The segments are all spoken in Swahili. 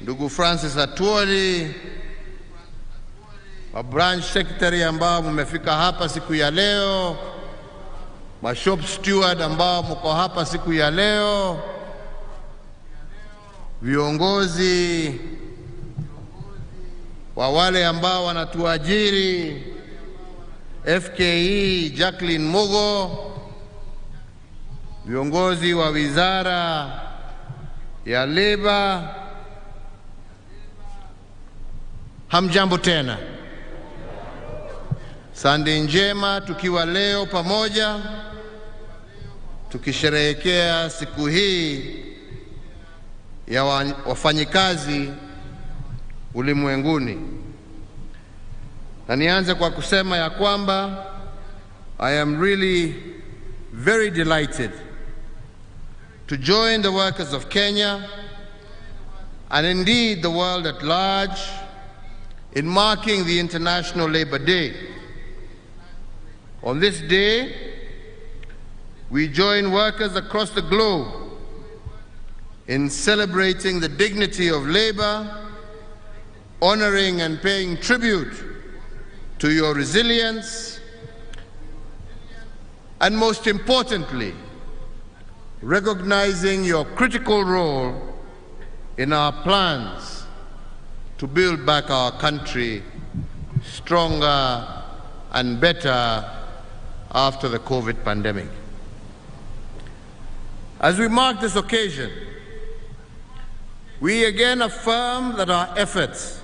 ndugu Francis Atwoli, wa branch secretary ambao mmefika hapa siku ya leo, ma shop steward ambao mko hapa siku ya leo, viongozi wa wale ambao wanatuajiri, FKE Jacqueline Mugo, viongozi wa wizara ya Labor, hamjambo tena. Sande njema tukiwa leo pamoja tukisherehekea siku hii ya wafanyikazi ulimwenguni. Na nianze kwa kusema ya kwamba I am really very delighted to join the workers of Kenya and indeed the world at large in marking the International Labour Day. On this day, we join workers across the globe in celebrating the dignity of labor, honoring and paying tribute to your resilience, and most importantly, recognizing your critical role in our plans to build back our country stronger and better after the COVID pandemic. As we mark this occasion, we again affirm that our efforts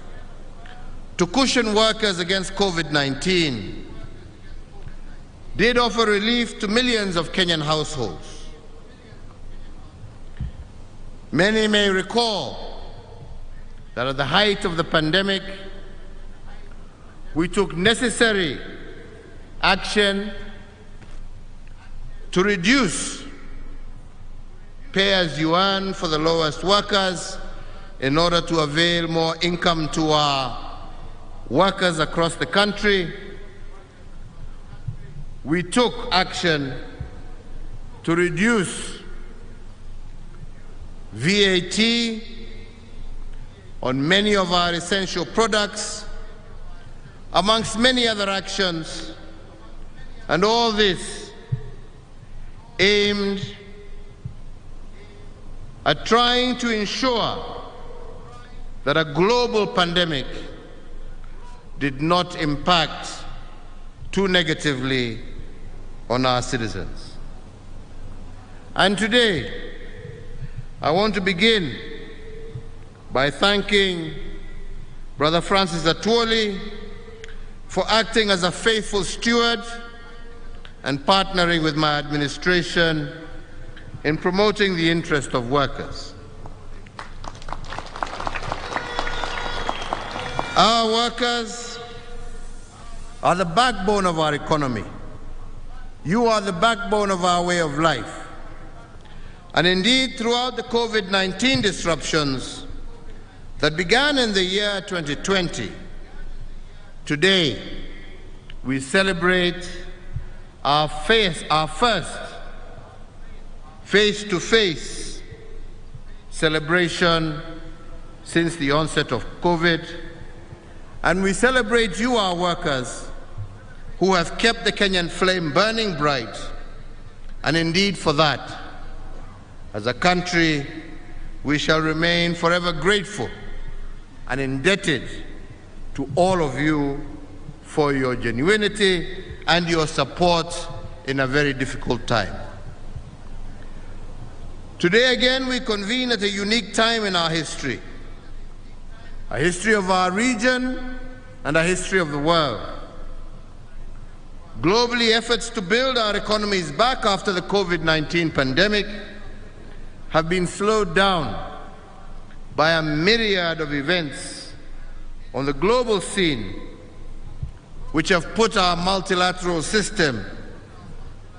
to cushion workers against COVID-19 did offer relief to millions of Kenyan households. Many may recall that at the height of the pandemic, we took necessary action to reduce pay-as-you-earn for the lowest workers in order to avail more income to our workers across the country. We took action to reduce VAT on many of our essential products, amongst many other actions, and all this aimed at trying to ensure that a global pandemic did not impact too negatively on our citizens. And today, I want to begin by thanking Brother Francis Atwoli for acting as a faithful steward and partnering with my administration in promoting the interest of workers. Our workers are the backbone of our economy. You are the backbone of our way of life. And indeed, throughout the COVID-19 disruptions that began in the year 2020, today we celebrate our first face-to-face celebration since the onset of COVID. And we celebrate you, our workers, who have kept the Kenyan flame burning bright. And indeed, for that, as a country, we shall remain forever grateful and indebted to all of you for your genuinity and your support in a very difficult time. Today again, we convene at a unique time in our history, a history of our region and a history of the world. Globally, efforts to build our economies back after the COVID-19 pandemic have been slowed down by a myriad of events on the global scene which have put our multilateral system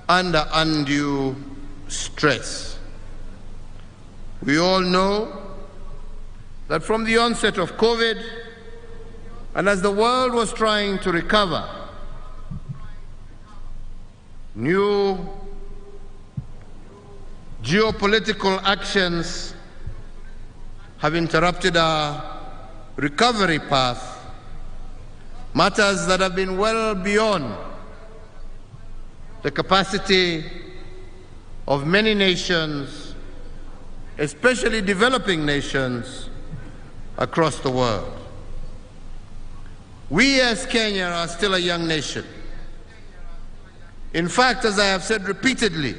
under undue stress. We all know that from the onset of COVID, and as the world was trying to recover, new geopolitical actions have interrupted our recovery path, matters that have been well beyond the capacity of many nations, especially developing nations across the world. We as Kenya are still a young nation. In fact, as I have said repeatedly,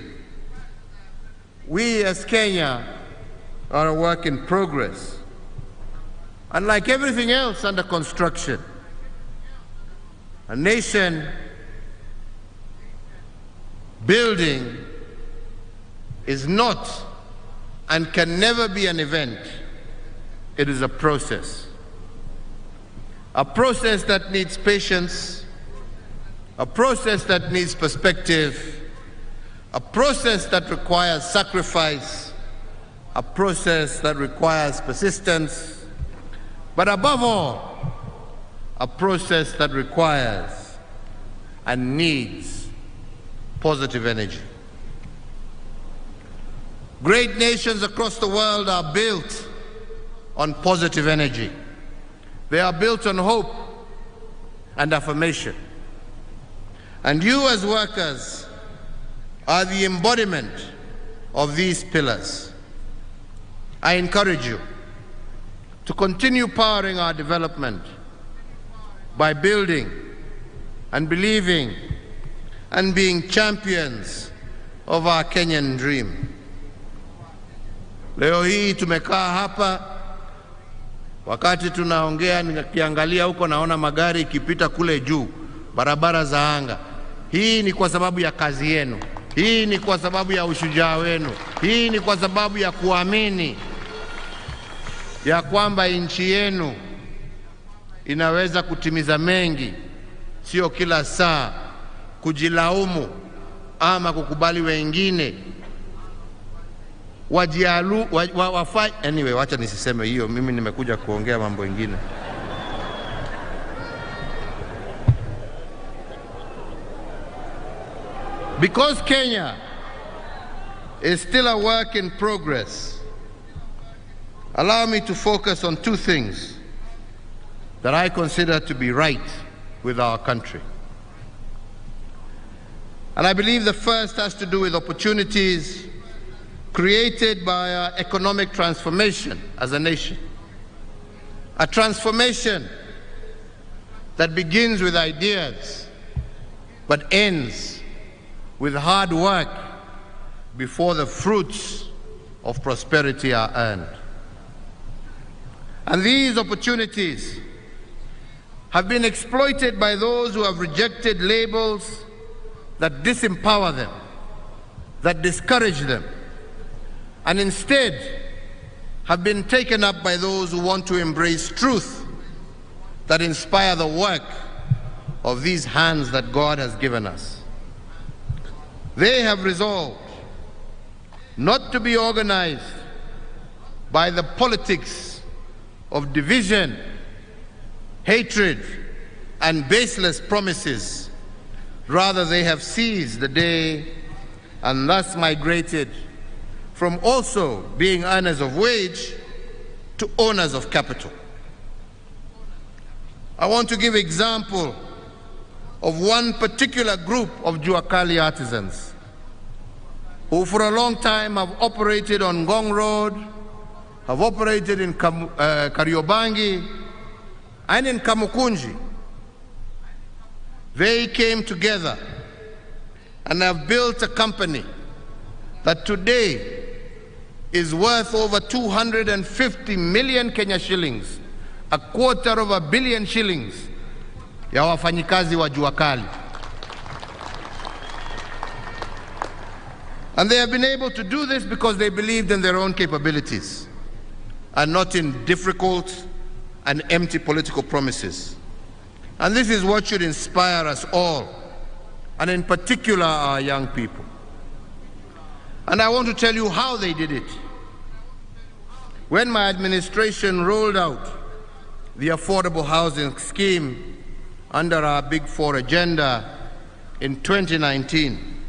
we as Kenya are a work in progress. And like everything else under construction, a nation building is not and can never be an event. It is a process. A process that needs patience, a process that needs perspective, a process that requires sacrifice, a process that requires persistence, but above all, a process that requires and needs positive energy. Great nations across the world are built on positive energy. They are built on hope and affirmation. And you as workers are the embodiment of these pillars. I encourage you to continue powering our development by building and believing and being champions of our Kenyan dream. Leo hii tumekaa hapa, wakati tunaongea nikiangalia huko naona magari ikipita kule juu, barabara za anga. Hii ni kwa sababu ya kazi yenu. Hii ni kwa sababu ya ushujaa wenu. Hii ni kwa sababu ya kuamini ya kwamba nchi yenu inaweza kutimiza mengi, sio kila saa kujilaumu ama kukubali wengine anyway, wacha nisiseme hiyo, mimi nimekuja kuongea mambo mengine. Because Kenya is still a work in progress, allow me to focus on two things that I consider to be right with our country. And I believe the first has to do with opportunities created by our economic transformation as a nation. A transformation that begins with ideas but ends with hard work before the fruits of prosperity are earned. And these opportunities have been exploited by those who have rejected labels that disempower them, that discourage them, and instead have been taken up by those who want to embrace truth that inspire the work of these hands that God has given us. They have resolved not to be organized by the politics of division, hatred, and baseless promises. Rather, they have seized the day and thus migrated from also being earners of wage to owners of capital. I want to give example of one particular group of Juakali artisans who for a long time have operated on Ngong Road, have operated in Kariobangi and in Kamukunji. They came together and have built a company that today is worth over 250 million Kenya shillings, a quarter of a billion shillings, ya wafanyikazi wa Juakali. And they have been able to do this because they believed in their own capabilities and not in difficult and empty political promises. And this is what should inspire us all, and in particular our young people. And I want to tell you how they did it. When my administration rolled out the affordable housing scheme under our Big Four agenda in 2019,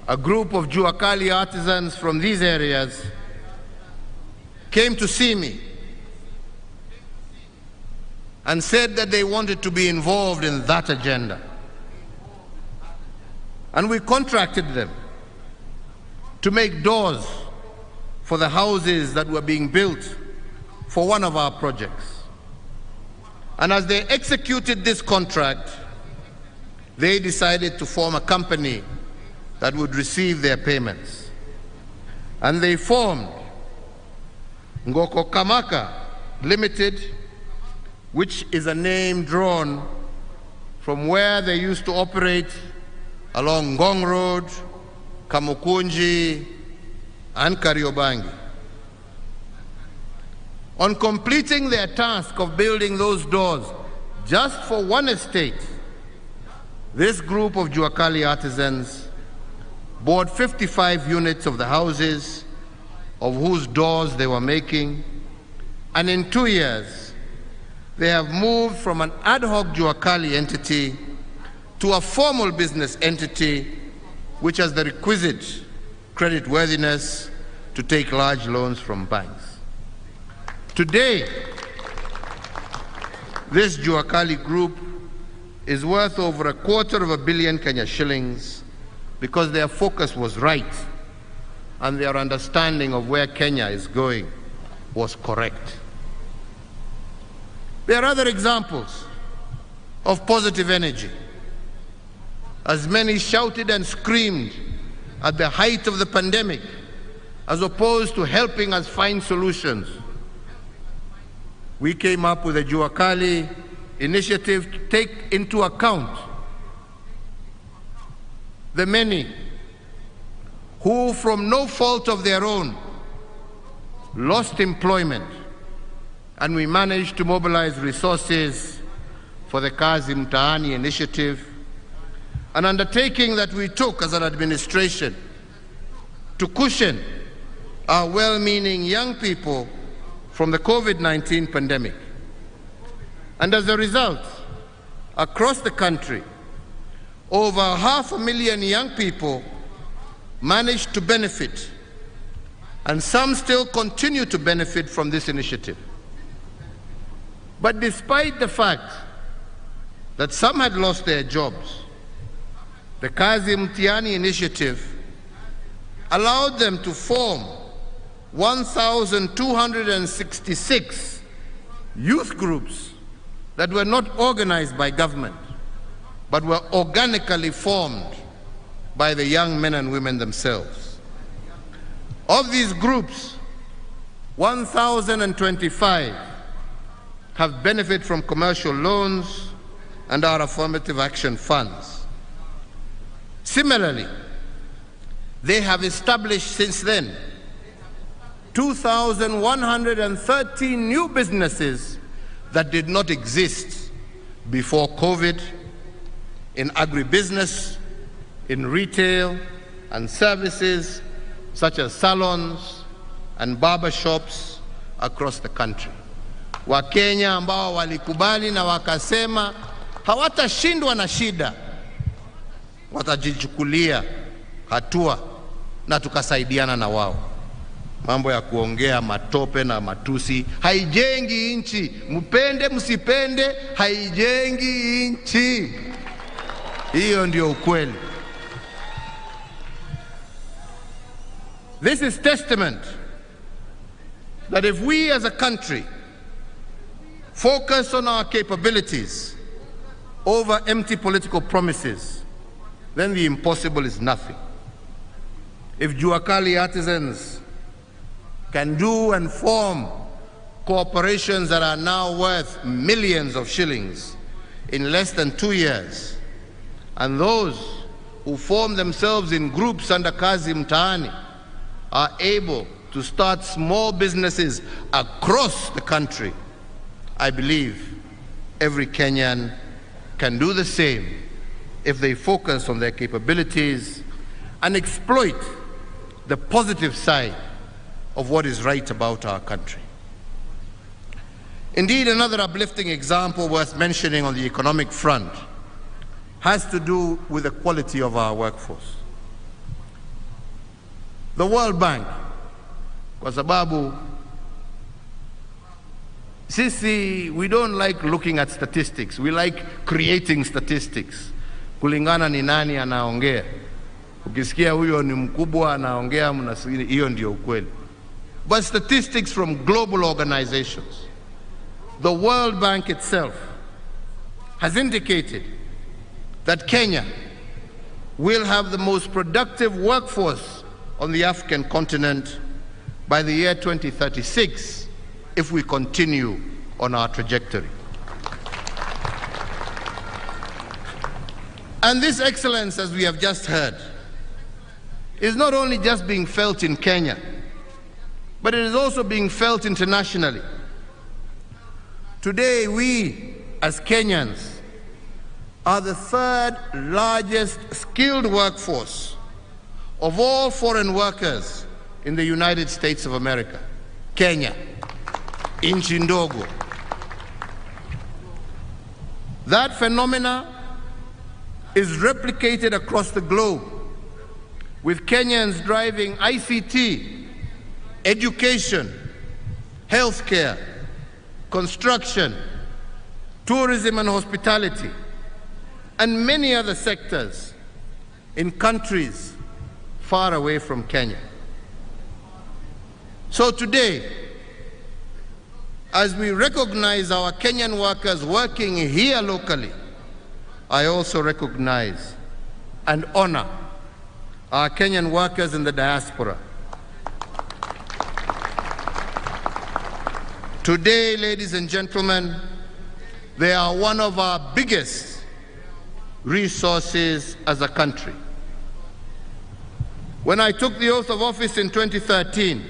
a group of Juakali artisans from these areas came to see me and said that they wanted to be involved in that agenda. And we contracted them to make doors for the houses that were being built for one of our projects. And as they executed this contract, they decided to form a company that would receive their payments. And they formed Ngoko Kamaka Limited, which is a name drawn from where they used to operate along Ngong Road, Kamukunji, and Kariobangi. On completing their task of building those doors just for one estate, this group of Juakali artisans bought 55 units of the houses of whose doors they were making, and in 2 years, they have moved from an ad hoc Juakali entity to a formal business entity which has the requisite creditworthiness to take large loans from banks. Today, this Juakali group is worth over $250 million Kenya shillings because their focus was right and their understanding of where Kenya is going was correct. There are other examples of positive energy. As many shouted and screamed at the height of the pandemic, as opposed to helping us find solutions, we came up with a Juakali initiative to take into account the many who, from no fault of their own, lost employment, and we managed to mobilize resources for the Kazi Mtaani initiative, an undertaking that we took as an administration to cushion our well-meaning young people from the COVID-19 pandemic. And as a result, across the country, over 500,000 young people managed to benefit, and some still continue to benefit from this initiative. But despite the fact that some had lost their jobs, the Kazi Mtiani initiative allowed them to form 1,266 youth groups that were not organized by government, but were organically formed by the young men and women themselves. Of these groups, 1,025 have benefited from commercial loans and our affirmative action funds. Similarly, they have established since then 2,113 new businesses that did not exist before COVID in agribusiness, in retail and services such as salons and barber shops across the country. Wakenya ambao walikubali na wakasema hawatashindwa na shida, watajichukulia hatua na tukasaidiana na wao. Mambo ya kuongea matope na matusi haijengi nchi. Mpende msipende, haijengi nchi. Hiyo ndio ukweli. This is testament that if we as a country focus on our capabilities over empty political promises, then the impossible is nothing. If Juakali artisans can do and form corporations that are now worth millions of shillings in less than 2 years, and those who form themselves in groups under Kazi Mtaani are able to start small businesses across the country, I believe every Kenyan can do the same if they focus on their capabilities and exploit the positive side of what is right about our country. Indeed, another uplifting example worth mentioning on the economic front has to do with the quality of our workforce. The World Bank, kwa sababu Sisi, we don't like looking at statistics. We like creating statistics. Kulingana ni nani anaongea. Ukisikia huyo ni mkubwa anaongea, mnasiri hiyo ndio ukweli. But statistics from global organizations, the World Bank itself, has indicated that Kenya will have the most productive workforce on the African continent by the year 2036 if we continue on our trajectory. And this excellence, as we have just heard, is not only just being felt in Kenya, but it is also being felt internationally. Today, we as Kenyans are the third largest skilled workforce of all foreign workers in the United States of America. Kenya, nchi ndogo. That phenomena is replicated across the globe, with Kenyans driving ICT, education, healthcare, construction, tourism and hospitality, and many other sectors in countries far away from Kenya. So today, as we recognize our Kenyan workers working here locally, I also recognize and honor our Kenyan workers in the diaspora. Today, ladies and gentlemen, they are one of our biggest resources as a country. When I took the oath of office in 2013,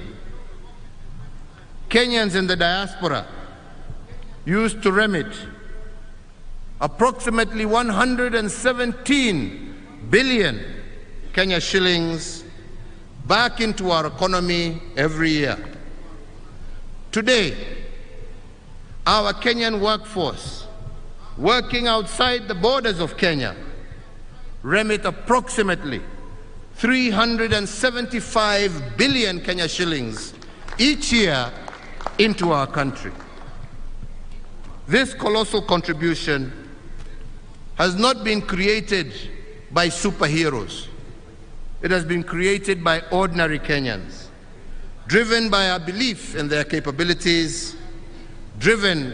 Kenyans in the diaspora used to remit approximately 117 billion Kenya shillings back into our economy every year. Today, our Kenyan workforce working outside the borders of Kenya remit approximately 375 billion Kenya shillings each year into our country. This colossal contribution has not been created by superheroes. It has been created by ordinary Kenyans, driven by our belief in their capabilities, driven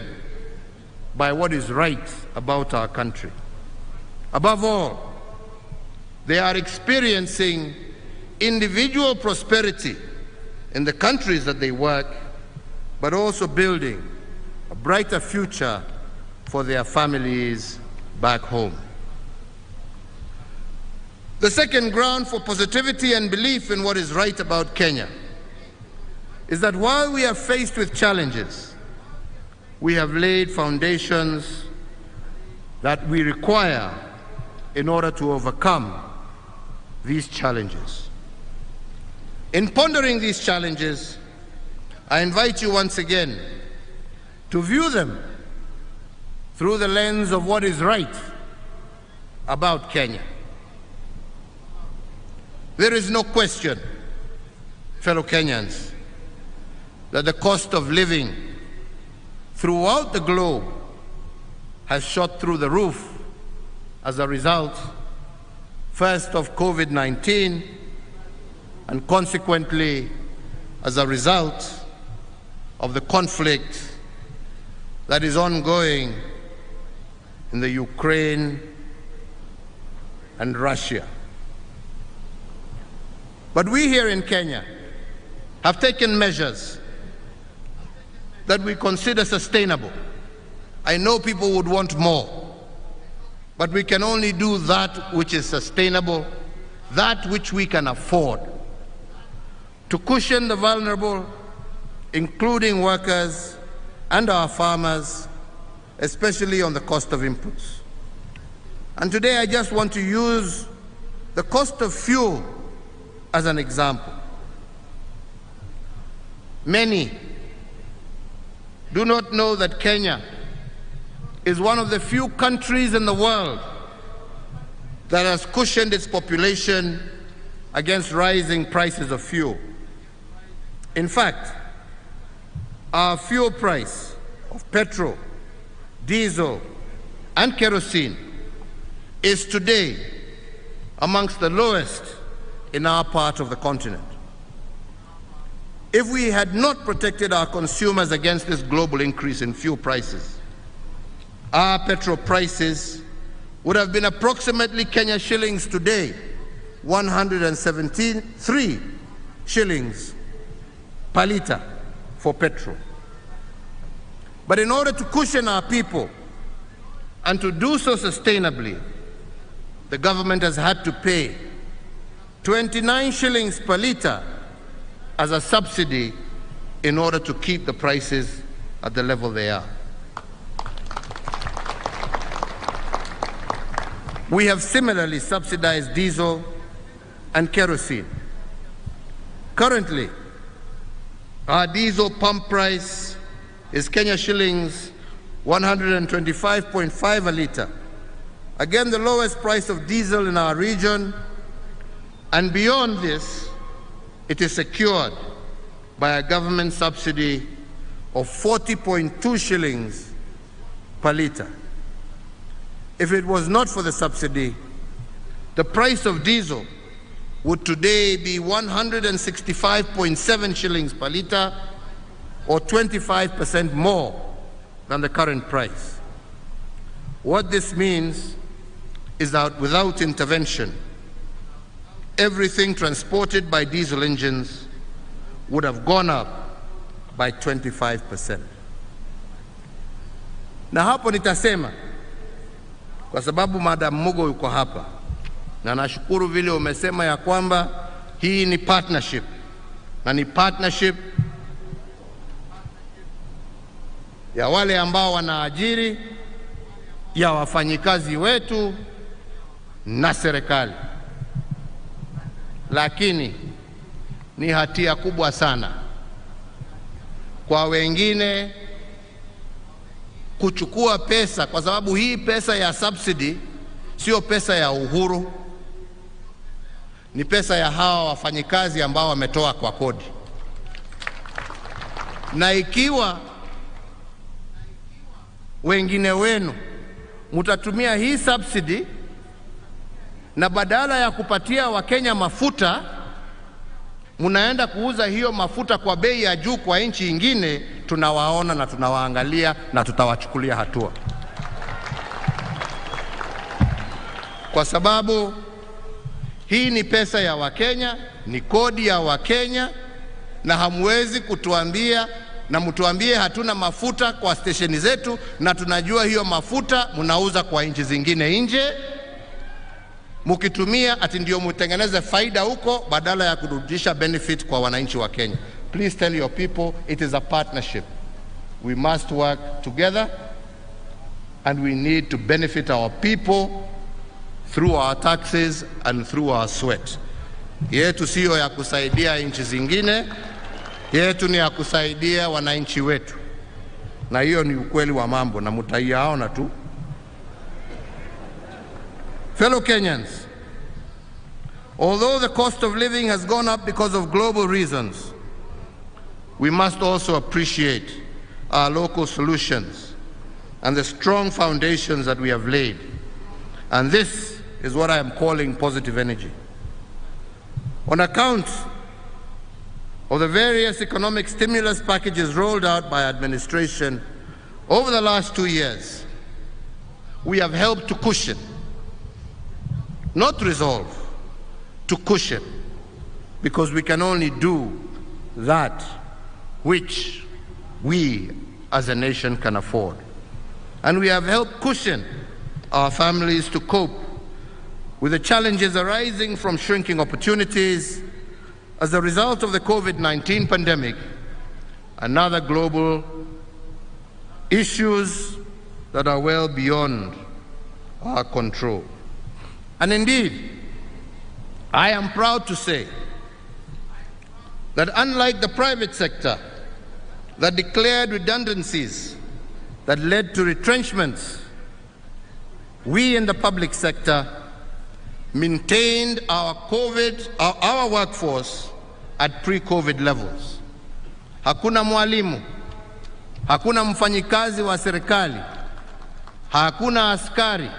by what is right about our country. Above all, they are experiencing individual prosperity in the countries that they work, but also building a brighter future for their families back home. The second ground for positivity and belief in what is right about Kenya is that while we are faced with challenges, we have laid foundations that we require in order to overcome these challenges. In pondering these challenges, I invite you once again to view them through the lens of what is right about Kenya. There is no question, fellow Kenyans, that the cost of living throughout the globe has shot through the roof as a result, first of COVID-19, and consequently as a result of the conflict that is ongoing in the Ukraine and Russia. But we here in Kenya have taken measures that we consider sustainable. I know people would want more, but we can only do that which is sustainable, that which we can afford, to cushion the vulnerable, including workers and our farmers, especially on the cost of inputs. And today I just want to use the cost of fuel as an example. Many do not know that Kenya is one of the few countries in the world that has cushioned its population against rising prices of fuel. In fact, our fuel price of petrol, diesel, and kerosene is today amongst the lowest in our part of the continent. If we had not protected our consumers against this global increase in fuel prices, our petrol prices would have been approximately Kenya shillings today, 173 shillings per litre for petrol. But in order to cushion our people and to do so sustainably, the government has had to pay 29 shillings per litre as a subsidy in order to keep the prices at the level they are. We have similarly subsidized diesel and kerosene. Currently, our diesel pump price is Kenya shillings 125.5 a litre. Again, the lowest price of diesel in our region, and beyond this, it is secured by a government subsidy of 40.2 shillings per litre. If it was not for the subsidy, the price of diesel would today be 165.7 shillings per litre, or 25% more than the current price. What this means is that without intervention, everything transported by diesel engines would have gone up by 25%. Na hapo nitasema, kwa sababu Madam Mugo yuko hapa, na nashukuru vile umesema ya kwamba hii ni partnership, na ni partnership ya wale ambao wanaajiri, ya wafanyikazi wetu na serikali. Lakini ni hatia kubwa sana kwa wengine kuchukua pesa, kwa sababu hii pesa ya subsidy sio pesa ya Uhuru, ni pesa ya hawa wafanyikazi ambao wametoa kwa kodi. Na ikiwa wengine wenu mutatumia hii subsidy na badala ya kupatia Wakenya mafuta, munaenda kuuza hiyo mafuta kwa bei ya juu kwa nchi ingine, tunawaona na tunawaangalia na tutawachukulia hatua. Kwa sababu hii ni pesa ya Wakenya, ni kodi ya Wakenya, na hamwezi kutuambia na mtuambie hatuna mafuta kwa stesheni zetu, na tunajua hiyo mafuta munauza kwa nchi zingine nje, mukitumia ati ndio mutengeneze faida huko badala ya kurudisha benefit kwa wananchi wa Kenya. Please tell your people it is a partnership. We must work together, and we need to benefit our people through our taxes and through our sweat. Yetu sio ya kusaidia nchi zingine, yetu ni ya kusaidia wananchi wetu. Na hiyo ni ukweli wa mambo, na mutaiona tu. Fellow Kenyans, although the cost of living has gone up because of global reasons, we must also appreciate our local solutions and the strong foundations that we have laid. And this is what I am calling positive energy. On account of the various economic stimulus packages rolled out by administration over the last 2 years, we have helped to cushion, not resolve, to cushion, because we can only do that which we as a nation can afford. And we have helped cushion our families to cope with the challenges arising from shrinking opportunities as a result of the COVID-19 pandemic and other global issues that are well beyond our control. And indeed, I am proud to say that unlike the private sector that declared redundancies that led to retrenchments, we in the public sector maintained our workforce at pre-COVID levels. Hakuna mwalimu, Hakuna mfanyikazi wa serikali, hakuna askari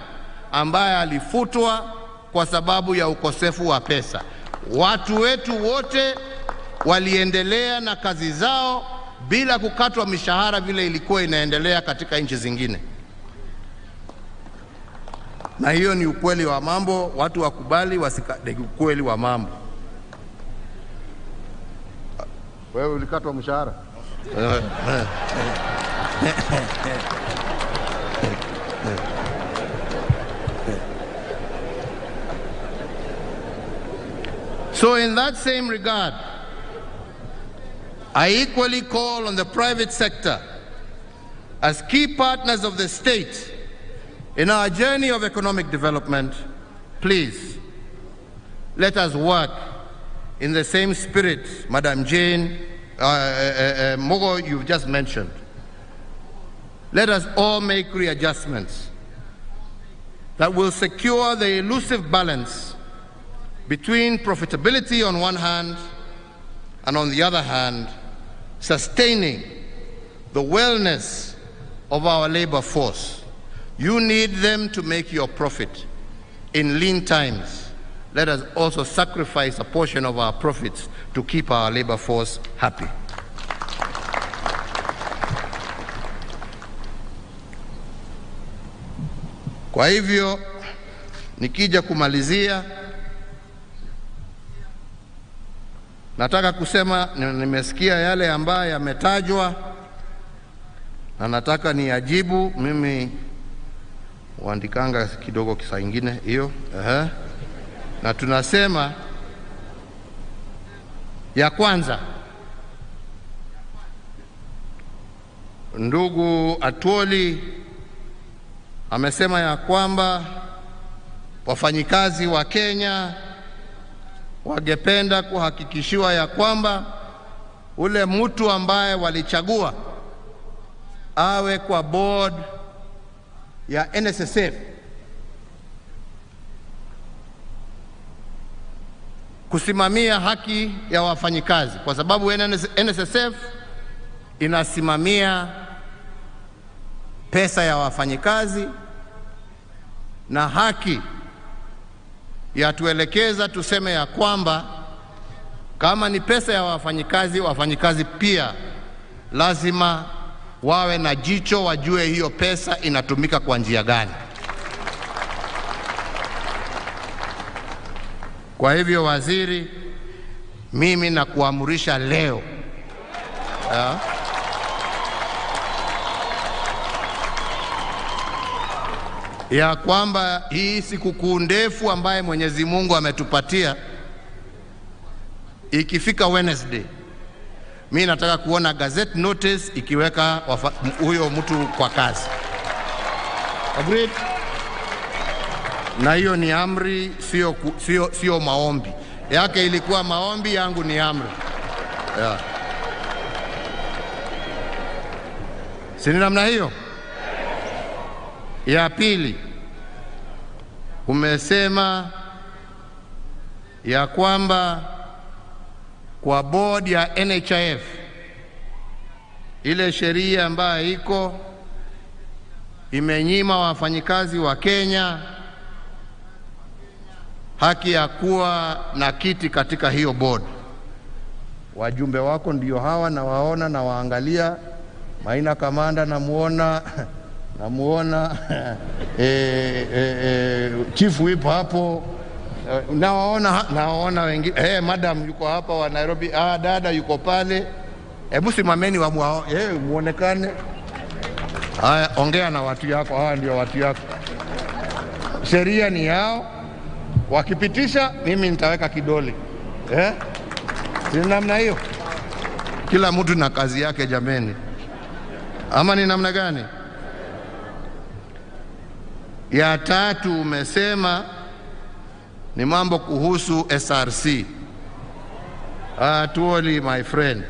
ambaye alifutwa kwa sababu ya ukosefu wa pesa. Watu wetu wote waliendelea na kazi zao bila kukatwa mishahara vile ilikuwa inaendelea katika nchi zingine. Na hiyo ni ukweli wa mambo, watu wakubali wasikate ukweli wa mambo. Wewe ulikatwa mshahara? So in that same regard, I equally call on the private sector as key partners of the state in our journey of economic development. Please, let us work in the same spirit, Madam Jane Mogo, you've just mentioned. Let us all make readjustments that will secure the elusive balance between profitability on one hand and on the other hand, sustaining the wellness of our labor force. You need them to make your profit in lean times. Let us also sacrifice a portion of our profits to keep our labor force happy. Kwa hivyo, nikija kumalizia, nataka kusema nimesikia yale ambayo yametajwa na nataka niyajibu. Mimi huandikanga kidogo kisa ingine hiyo. Na tunasema ya kwanza, ndugu Atwoli amesema ya kwamba wafanyikazi wa Kenya wangependa kuhakikishiwa ya kwamba ule mtu ambaye walichagua awe kwa board ya NSSF kusimamia haki ya wafanyikazi, kwa sababu NSSF inasimamia pesa ya wafanyikazi na haki ya tuelekeza tuseme ya kwamba kama ni pesa ya wafanyikazi, wafanyikazi pia lazima wawe na jicho, wajue hiyo pesa inatumika kwa njia gani. Kwa hivyo waziri, mimi nakuamurisha leo ya kwamba hii sikukuu ndefu ambaye Mwenyezi Mungu ametupatia, ikifika Wednesday, mimi nataka kuona gazette notice ikiweka huyo mtu kwa kazi. Agreed? Na hiyo ni amri, sio maombi. Yake ilikuwa maombi, yangu ni amri. Yeah. Si ni namna hiyo? Ya pili, umesema ya kwamba kwa board ya NHIF, ile sheria ambayo iko imenyima wafanyikazi wa Kenya haki ya kuwa na kiti katika hiyo board. Wajumbe wako ndio hawa, na waona na waangalia. Maina Kamanda namuona Chief Whip hapo, nawaona wengine. Madam yuko hapa wa Nairobi, dada yuko pale. Hebu simameni muonekane. Haya, ongea na watu yako, hawa ndio watu yako. Sheria ni yao, wakipitisha mimi nitaweka kidole. Si namna hiyo? Kila mtu na kazi yake jameni. Ama ni namna gani? Ya tatu, umesema ni mambo kuhusu SRC. Tuoli my friend.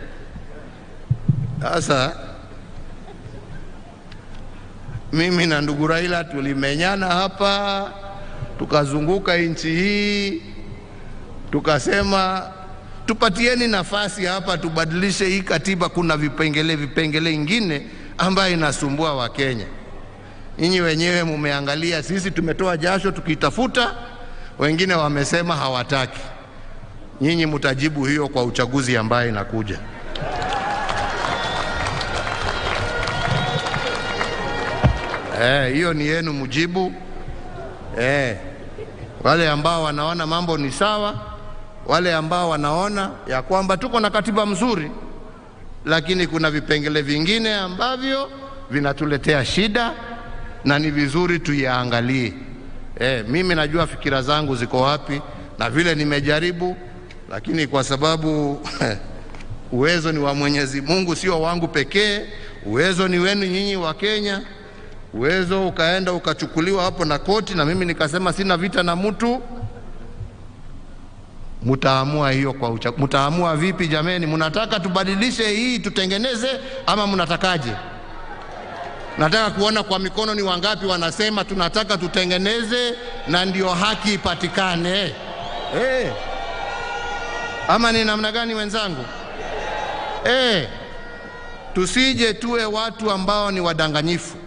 Sasa mimi na ndugu Raila tulimenyana hapa, tukazunguka nchi hii, tukasema tupatieni nafasi hapa tubadilishe hii katiba. Kuna vipengele ingine ambayo inasumbua Wakenya. Nyinyi wenyewe mumeangalia, sisi tumetoa jasho tukitafuta, wengine wamesema hawataki. Nyinyi mtajibu hiyo kwa uchaguzi ambaye inakuja. Hiyo ni yenu mujibu. Wale ambao wanaona mambo ni sawa, wale ambao wanaona ya kwamba tuko na katiba mzuri, lakini kuna vipengele vingine ambavyo vinatuletea shida na ni vizuri tuyaangalie. Mimi najua fikira zangu ziko wapi na vile nimejaribu, lakini kwa sababu uwezo ni wa Mwenyezi Mungu, sio wangu pekee. Uwezo ni wenu nyinyi wa Kenya. Uwezo ukaenda ukachukuliwa hapo na koti, na mimi nikasema sina vita na mtu. Mtaamua hiyo kwa mtaamua vipi jameni? Mnataka tubadilishe hii tutengeneze ama mnatakaje? Nataka kuona kwa mikono ni wangapi wanasema tunataka tutengeneze na ndio haki ipatikane. Ama ni namna gani wenzangu? Tusije tuwe watu ambao ni wadanganyifu.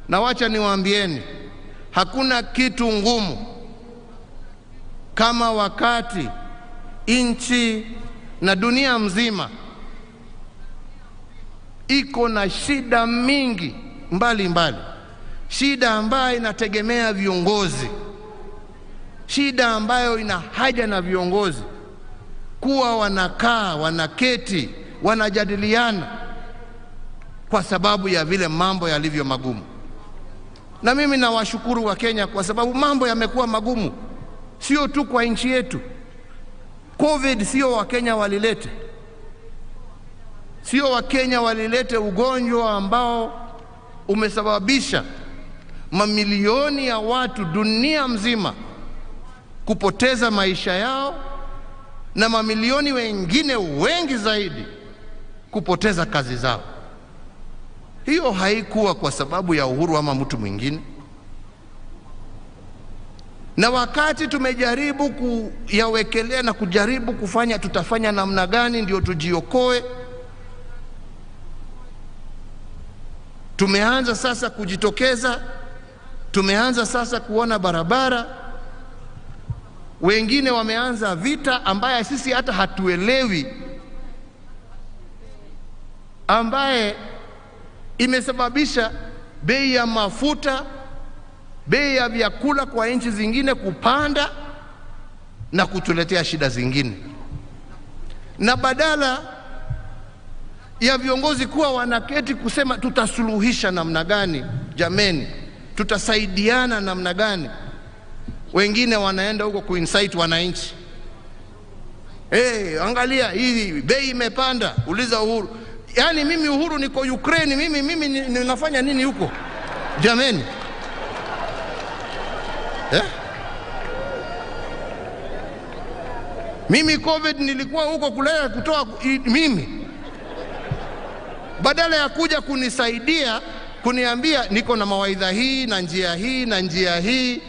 Na wacha niwaambieni, hakuna kitu ngumu kama wakati nchi na dunia mzima iko na shida mingi mbali. Shida ambayo inategemea viongozi. Shida ambayo ina haja na viongozi kuwa wanakaa, wanaketi, wanajadiliana kwa sababu ya vile mambo yalivyo magumu. Na mimi nawashukuru wa Kenya kwa sababu mambo yamekuwa magumu, sio tu kwa nchi yetu. COVID sio wa Kenya walilete. Sio wa Kenya walilete ugonjwa ambao umesababisha mamilioni ya watu dunia mzima kupoteza maisha yao na mamilioni wengine wengi zaidi kupoteza kazi zao. Hiyo haikuwa kwa sababu ya Uhuru ama mtu mwingine. Na wakati tumejaribu kuyawekelea na kujaribu kufanya tutafanya namna gani ndio tujiokoe, tumeanza sasa kujitokeza, tumeanza sasa kuona barabara. Wengine wameanza vita ambaye sisi hata hatuelewi, ambaye imesababisha bei ya mafuta, bei ya vyakula kwa nchi zingine kupanda na kutuletea shida zingine. Na badala ya viongozi kuwa wanaketi kusema tutasuluhisha namna gani jameni, tutasaidiana namna gani, wengine wanaenda huko kuinsight wananchi. Angalia hii bei imepanda, uliza Uhuru. Yaani mimi Uhuru niko Ukraine, mimi ninafanya nini huko jameni? Mimi COVID nilikuwa huko kulea kutoa mimi. Badala ya kuja kunisaidia, kuniambia niko na mawaidha hii na njia hii na njia hii,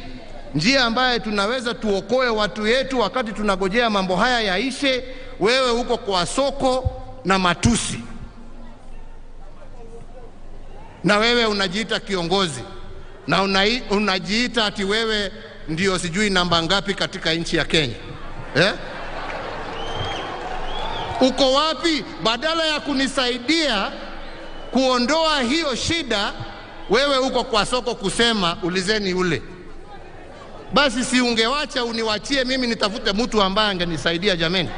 njia ambaye tunaweza tuokoe watu wetu wakati tunagojea mambo haya yaishe, wewe huko kwa soko na matusi. Na wewe unajiita kiongozi na unajiita ati wewe ndio sijui namba ngapi katika nchi ya Kenya. Uko wapi? Badala ya kunisaidia kuondoa hiyo shida, wewe uko kwa soko kusema ulizeni ule. Basi si ungewacha uniwachie mimi nitafute mtu ambaye angenisaidia jameni?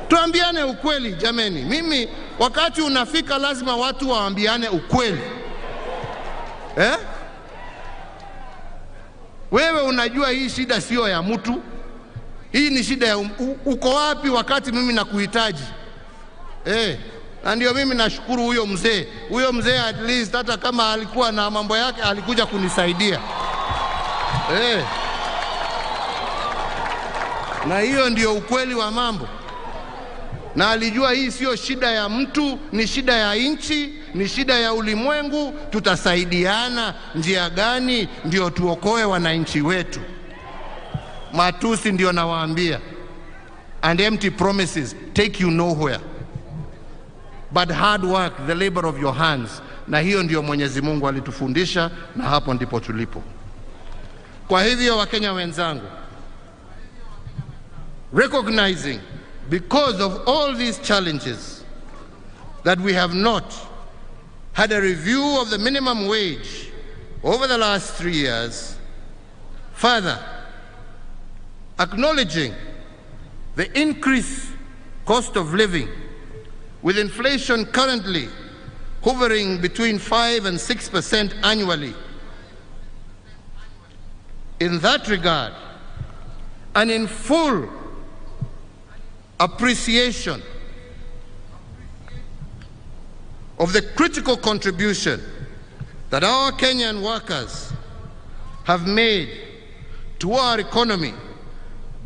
Tuambiane ukweli jameni. Mimi wakati unafika lazima watu waambiane ukweli. Wewe unajua hii shida sio ya mtu. Hii ni shida ya uko wapi wakati mimi nakuhitaji? Na ndio mimi nashukuru huyo mzee. Huyo mzee at least hata kama alikuwa na mambo yake alikuja kunisaidia. Na hiyo ndio ukweli wa mambo. Na alijua hii sio shida ya mtu, ni shida ya nchi, ni shida ya ulimwengu. Tutasaidiana njia gani ndio tuokoe wananchi wetu. matusi ndio nawaambia, and empty promises take you nowhere. But hard work, the labor of your hands, na hiyo ndio Mwenyezi Mungu alitufundisha, na hapo ndipo tulipo. Kwa hivyo Wakenya wenzangu, recognizing because of all these challenges that we have not had a review of the minimum wage over the last 3 years, further acknowledging the increased cost of living, with inflation currently hovering between 5 and 6% annually. In that regard, and in full appreciation of the critical contribution that our Kenyan workers have made to our economy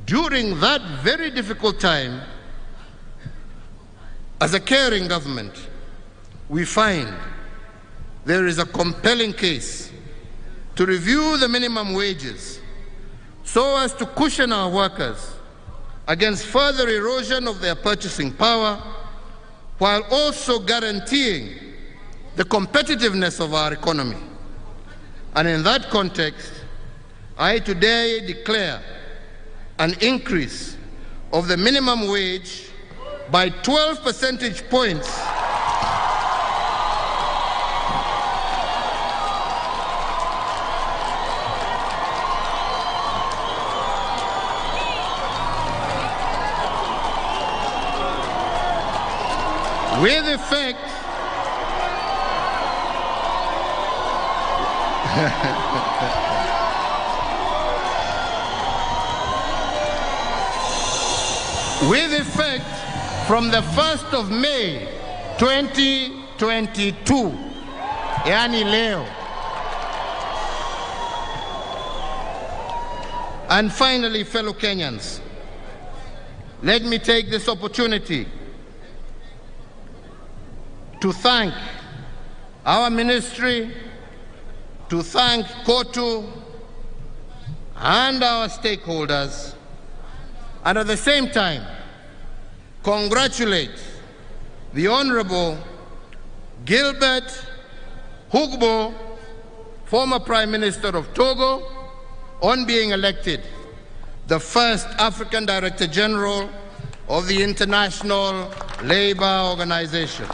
during that very difficult time, as a caring government, we find there is a compelling case to review the minimum wages so as to cushion our workers against further erosion of their purchasing power, while also guaranteeing the competitiveness of our economy. And in that context, I today declare an increase of the minimum wage by 12 percentage points with effect with effect from the 1st of May 2022, yani leo. And finally, fellow Kenyans, let me take this opportunity to thank our ministry, to thank KOTU and our stakeholders, and at the same time congratulate the Honorable Gilbert Hugbo, former Prime Minister of Togo, on being elected the first African Director General of the International Labour Organization.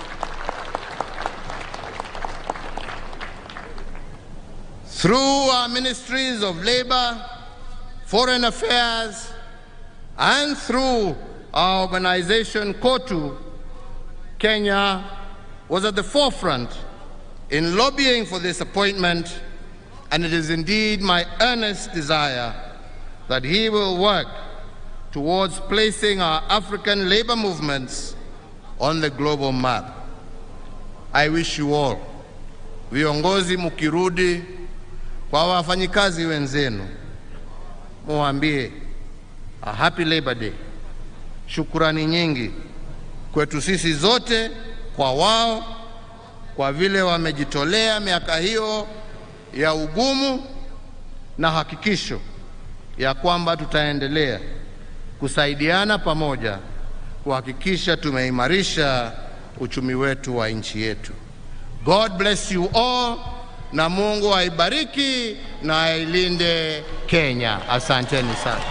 Through our ministries of labor, foreign affairs, and through our organization, KOTU, Kenya was at the forefront in lobbying for this appointment, and it is indeed my earnest desire that he will work towards placing our African labor movements on the global map. I wish you all, viongozi mukirudi, kwa wafanyikazi wenzenu, muambie a happy Labor Day. Shukurani nyingi kwetu sisi zote, kwa wao, kwa vile wamejitolea miaka hiyo ya ugumu, na hakikisho ya kwamba tutaendelea kusaidiana pamoja kuhakikisha tumeimarisha uchumi wetu wa nchi yetu. God bless you all, na Mungu aibariki na ailinde Kenya. Asanteni sana.